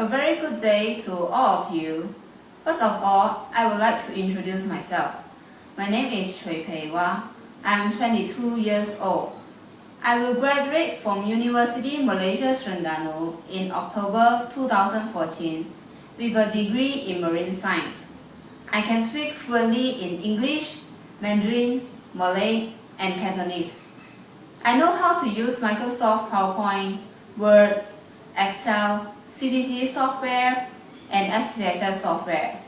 A very good day to all of you. First of all, I would like to introduce myself. My name is Chui Pei Wah. I am 22 years old. I will graduate from University Malaysia Terengganu in October 2014 with a degree in marine science. I can speak fluently in English, Mandarin, Malay, and Cantonese. I know how to use Microsoft PowerPoint, Word, Excel, CPC software, and SPSS software.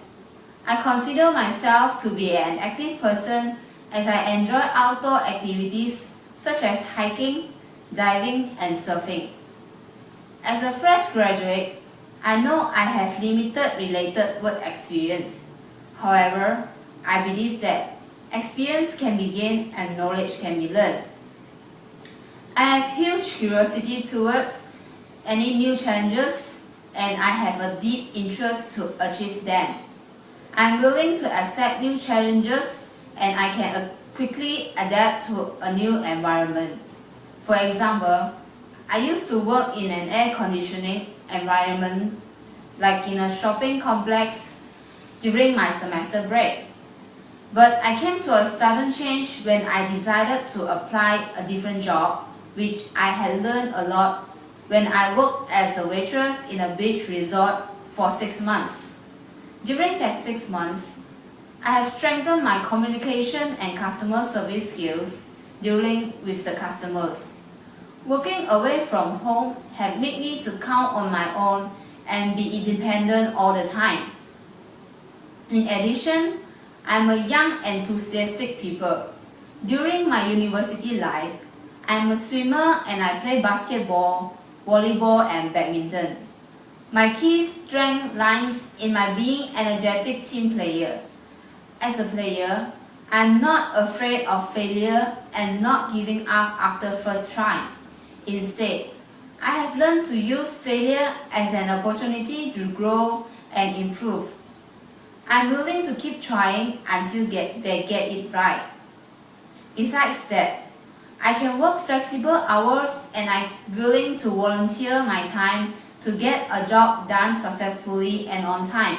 I consider myself to be an active person as I enjoy outdoor activities such as hiking, diving, and surfing. As a fresh graduate, I know I have limited related work experience. However, I believe that experience can be gained and knowledge can be learned. I have huge curiosity towards any new challenges, and I have a deep interest to achieve them. I'm willing to accept new challenges, and I can quickly adapt to a new environment. For example, I used to work in an air conditioning environment, like in a shopping complex, during my semester break. But I came to a sudden change when I decided to apply a different job, which I had learned a lot when I worked as a waitress in a beach resort for 6 months. During that 6 months, I have strengthened my communication and customer service skills dealing with the customers. Working away from home had made me to count on my own and be independent all the time. In addition, I'm a young, enthusiastic people. During my university life, I'm a swimmer and I play basketball, volleyball, and badminton. My key strength lies in my being an energetic team player. As a player, I'm not afraid of failure and not giving up after first try. Instead, I have learned to use failure as an opportunity to grow and improve. I'm willing to keep trying until they get it right. Besides that, I can work flexible hours and I'm willing to volunteer my time to get a job done successfully and on time.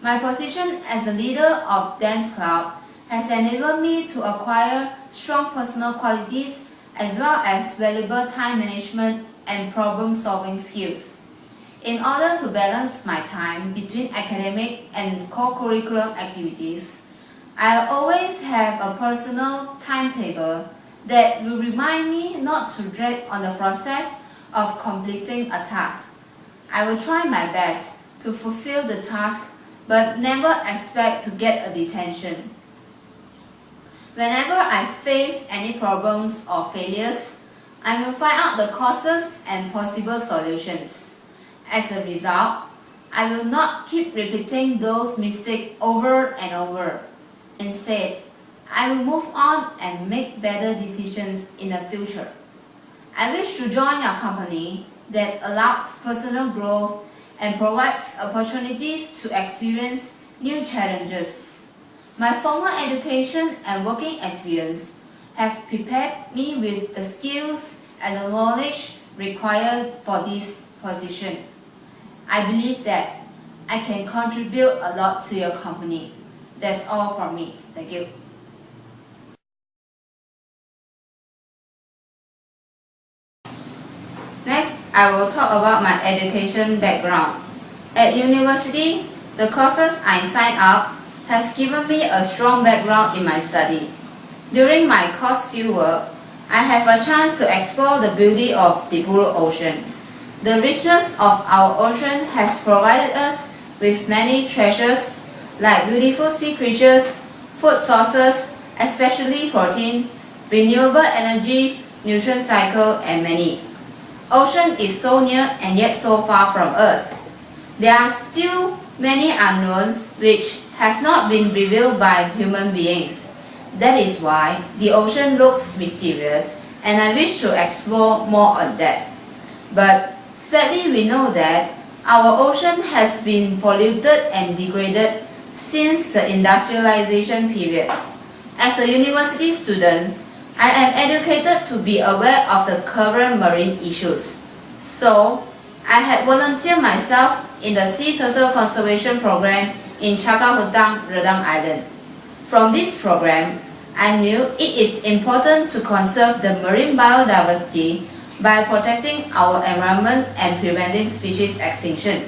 My position as a leader of dance club has enabled me to acquire strong personal qualities as well as valuable time management and problem-solving skills. In order to balance my time between academic and co-curriculum activities, I always have a personal timetable that will remind me not to drag on the process of completing a task. I will try my best to fulfill the task but never expect to get a detention. Whenever I face any problems or failures, I will find out the causes and possible solutions. As a result, I will not keep repeating those mistakes over and over. Instead, I will move on and make better decisions in the future. I wish to join a company that allows personal growth and provides opportunities to experience new challenges. My formal education and working experience have prepared me with the skills and the knowledge required for this position. I believe that I can contribute a lot to your company. That's all from me. Thank you. Next, I will talk about my education background. At university, the courses I signed up have given me a strong background in my study. During my course fieldwork, I have a chance to explore the beauty of the blue ocean. The richness of our ocean has provided us with many treasures like beautiful sea creatures, food sources, especially protein, renewable energy, nutrient cycle, and many. Ocean is so near and yet so far from us. There are still many unknowns which have not been revealed by human beings. That is why the ocean looks mysterious, and I wish to explore more on that. But sadly, we know that our ocean has been polluted and degraded since the industrialization period. As a university student, I am educated to be aware of the current marine issues. So, I had volunteered myself in the Sea Turtle Conservation Program in Cakahutang, Redang Island. From this program, I knew it is important to conserve the marine biodiversity by protecting our environment and preventing species extinction.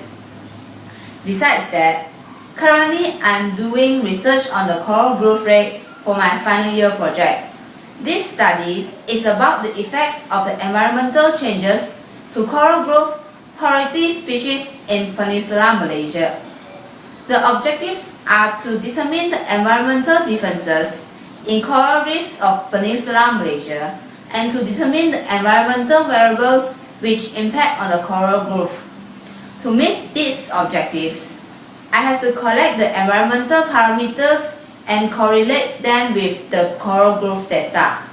Besides that, currently I am doing research on the coral growth rate for my final year project. This study is about the effects of the environmental changes to coral growth priority species in Peninsular Malaysia. The objectives are to determine the environmental differences in coral reefs of Peninsular Malaysia and to determine the environmental variables which impact on the coral growth. To meet these objectives, I have to collect the environmental parameters and correlate them with the coral growth data.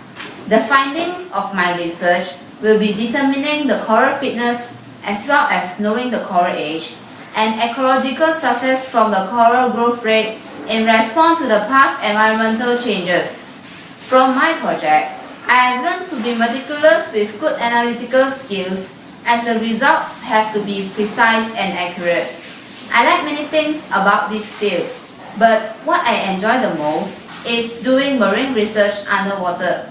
The findings of my research will be determining the coral fitness as well as knowing the coral age and ecological success from the coral growth rate in response to the past environmental changes. From my project, I have learned to be meticulous with good analytical skills as the results have to be precise and accurate. I like many things about this field, but what I enjoy the most is doing marine research underwater.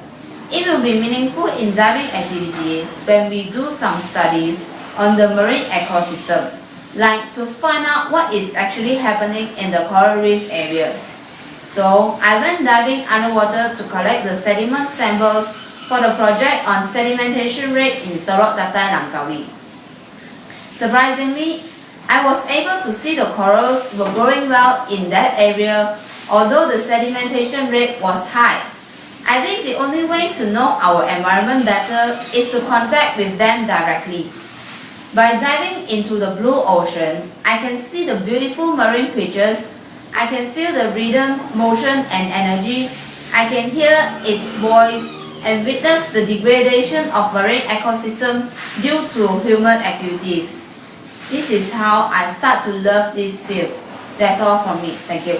It will be meaningful in diving activity when we do some studies on the marine ecosystem, like to find out what is actually happening in the coral reef areas. So I went diving underwater to collect the sediment samples for the project on sedimentation rate in Teluk Datai, Langkawi. Surprisingly, I was able to see the corals were growing well in that area, although the sedimentation rate was high. I think the only way to know our environment better is to contact with them directly. By diving into the blue ocean, I can see the beautiful marine creatures, I can feel the rhythm, motion and energy, I can hear its voice and witness the degradation of marine ecosystem due to human activities. This is how I start to love this field. That's all from me. Thank you.